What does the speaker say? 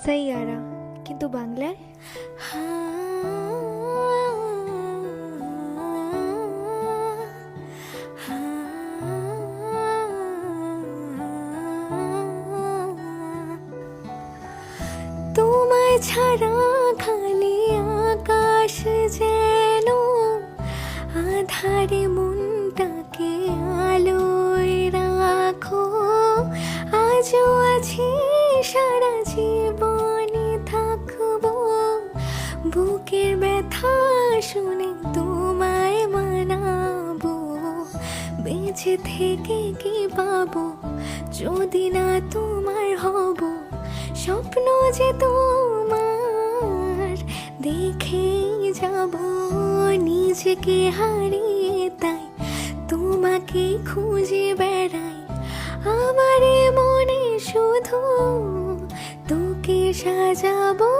সাইয়ারা, কিন্তু বাংলায় তোমায় ছাড়া খালি আকাশ যেন আধারে মনটাকে আলোয় রাখো। আজও আছি, সারা জীবনে থাকবো, বুকের ব্যথা শুনে তোমায় মানাবো। বেঁচে থেকে কি পাবো যদি না তোমার হব, স্বপ্ন যে তোমার দেখেই যাব। নিজেকে হারিয়ে তাই তোমাকে খুঁজে বেড়াই, আমার মনে শুধু তোকে সাজাবো।